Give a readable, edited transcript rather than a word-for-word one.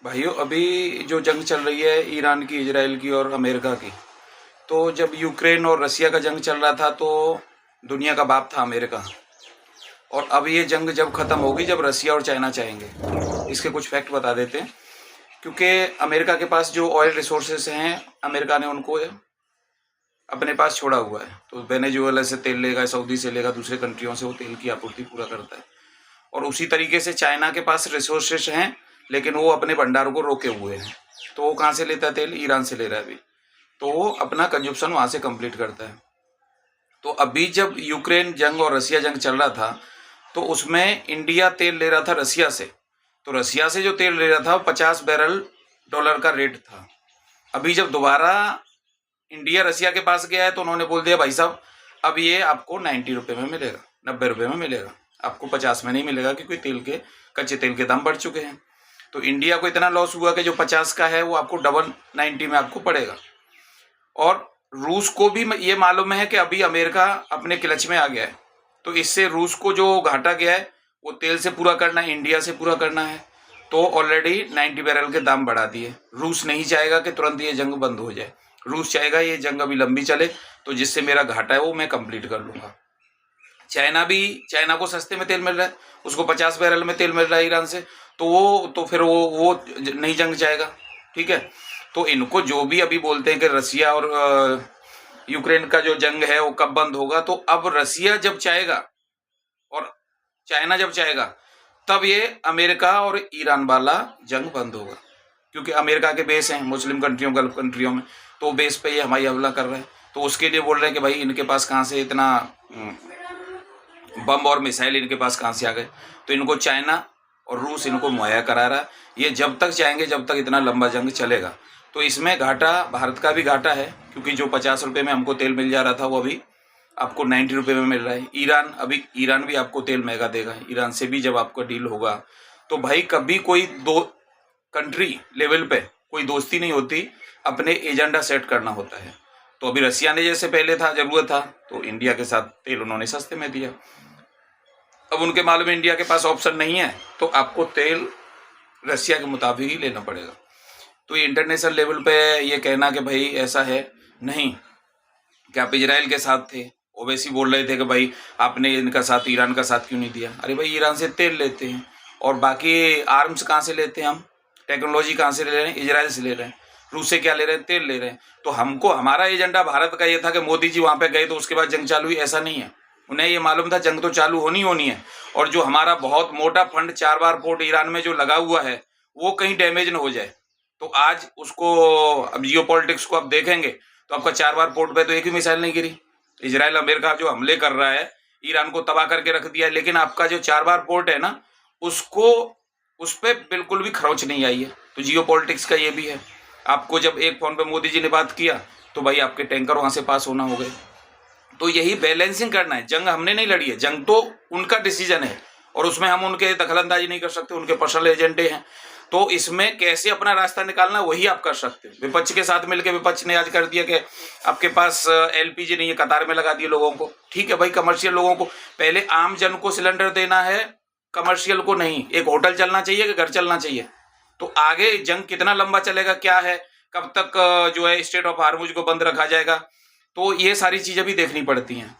भाइयों, अभी जो जंग चल रही है ईरान की, इजराइल की और अमेरिका की, तो जब यूक्रेन और रसिया का जंग चल रहा था तो दुनिया का बाप था अमेरिका। और अब ये जंग जब ख़त्म होगी, जब रसिया और चाइना चाहेंगे। इसके कुछ फैक्ट बता देते हैं। क्योंकि अमेरिका के पास जो ऑयल रिसोर्सेस हैं, अमेरिका ने उनको अपने पास छोड़ा हुआ है। तो वेनेजुएला से तेल लेगा, सऊदी से लेगा, दूसरे कंट्रियों से वो तेल की आपूर्ति पूरा करता है। और उसी तरीके से चाइना के पास रिसोर्सेस हैं, लेकिन वो अपने भंडारों को रोके हुए हैं। तो वो कहाँ से लेता है तेल? ईरान से ले रहा है अभी। तो वो अपना कंजप्शन वहाँ से कंप्लीट करता है। तो अभी जब यूक्रेन जंग और रसिया जंग चल रहा था, तो उसमें इंडिया तेल ले रहा था रसिया से। तो रसिया से जो तेल ले रहा था वो 50 बैरल डॉलर का रेट था। अभी जब दोबारा इंडिया रसिया के पास गया है तो उन्होंने बोल दिया, भाई साहब अब ये आपको 90 रुपये में मिलेगा, 90 रुपये में मिलेगा, आपको 50 में नहीं मिलेगा, क्योंकि तेल के कच्चे तेल के दाम बढ़ चुके हैं। तो इंडिया को इतना लॉस हुआ कि जो 50 का है वो आपको डबल 90 में आपको पड़ेगा। और रूस को भी ये मालूम है कि अभी अमेरिका अपने क्लच में आ गया है। तो इससे रूस को जो घाटा गया है वो तेल से पूरा करना है, इंडिया से पूरा करना है। तो ऑलरेडी 90 बैरल के दाम बढ़ा दिए। रूस नहीं चाहेगा कि तुरंत ये जंग बंद हो जाए। रूस चाहेगा ये जंग अभी लंबी चले, तो जिससे मेरा घाटा है वो मैं कंप्लीट कर लूँगा। चाइना को सस्ते में तेल मिल रहा है, उसको 50 बैरल में तेल मिल रहा है ईरान से। तो फिर वो नहीं जंग चाहेगा। ठीक है। तो इनको जो भी अभी बोलते हैं कि रसिया और यूक्रेन का जो जंग है वो कब बंद होगा, तो अब रसिया जब चाहेगा और चाइना जब चाहेगा, तब ये अमेरिका और ईरान वाला जंग बंद होगा। क्योंकि अमेरिका के बेस हैं मुस्लिम कंट्रियों, गल्फ कंट्रियों में, तो बेस पे ये हवाई हमला कर रहे हैं। तो उसके लिए बोल रहे हैं कि भाई इनके पास कहाँ से इतना बम और मिसाइल, इनके पास कहाँ से आ गए। तो इनको चाइना और रूस इनको मुहैया करा रहा है। ये जब तक चाहेंगे, जब तक इतना लंबा जंग चलेगा। तो इसमें घाटा भारत का भी घाटा है, क्योंकि जो 50 रुपये में हमको तेल मिल जा रहा था वो अभी आपको 90 रुपये में मिल रहा है। ईरान भी आपको तेल महंगा देगा। ईरान से भी जब आपका डील होगा, तो भाई कभी कोई दो कंट्री लेवल पे कोई दोस्ती नहीं होती, अपने एजेंडा सेट करना होता है। तो अभी रसिया ने जैसे पहले था, जरूरत था, तो इंडिया के साथ तेल उन्होंने सस्ते में दिया। अब उनके मालूम इंडिया के पास ऑप्शन नहीं है, तो आपको तेल रसिया के मुताबिक ही लेना पड़ेगा। तो ये इंटरनेशनल लेवल पे ये कहना कि भाई ऐसा है नहीं कि आप इजराइल के साथ थे, ओवैसी बोल रहे थे कि भाई आपने इनका साथ, ईरान का साथ क्यों नहीं दिया। अरे भाई, ईरान से तेल लेते हैं, और बाकी आर्म्स कहाँ से लेते हैं हम, टेक्नोलॉजी कहाँ से ले रहे हैं? इजराइल से ले रहे हैं। रूस से क्या ले रहे हैं? तेल ले रहे हैं। तो हमको, हमारा एजेंडा भारत का ये था कि मोदी जी वहाँ पे गए तो उसके बाद जंग चालू हुई, ऐसा नहीं है। उन्हें ये मालूम था जंग तो चालू होनी है। और जो हमारा बहुत मोटा फंड 4 बार पोर्ट ईरान में जो लगा हुआ है, वो कहीं डैमेज न हो जाए। तो आज उसको, अब जियो पॉलिटिक्स को आप देखेंगे तो आपका 4 बार पोर्ट पे तो एक भी मिसाइल नहीं गिरी। इजराइल अमेरिका जो हमले कर रहा है, ईरान को तबाह करके रख दिया है, लेकिन आपका जो 4 बार पोर्ट है ना, उसको, उस पर बिल्कुल भी खरोच नहीं आई है। तो जियो पॉलिटिक्स का ये भी है। आपको जब एक फोन पे मोदी जी ने बात किया, तो भाई आपके टैंकर वहां से पास होना हो गए। तो यही बैलेंसिंग करना है। जंग हमने नहीं लड़ी है, जंग तो उनका डिसीजन है, और उसमें हम उनके दखलंदाजी नहीं कर सकते, उनके पर्सनल एजेंडे हैं। तो इसमें कैसे अपना रास्ता निकालना, वही आप कर सकते हैं। विपक्ष के साथ मिलकर विपक्ष ने आज कर दिया कि आपके पास एलपीजी नहीं है, कतार में लगा दिए लोगों को। ठीक है भाई, कमर्शियल लोगों को, पहले आम जन को सिलेंडर देना है, कमर्शियल को नहीं। एक होटल चलना चाहिए कि घर चलना चाहिए। तो आगे जंग कितना लंबा चलेगा, क्या है, कब तक जो है स्टेट ऑफ हार्मुज को बंद रखा जाएगा, तो ये सारी चीजें भी देखनी पड़ती हैं।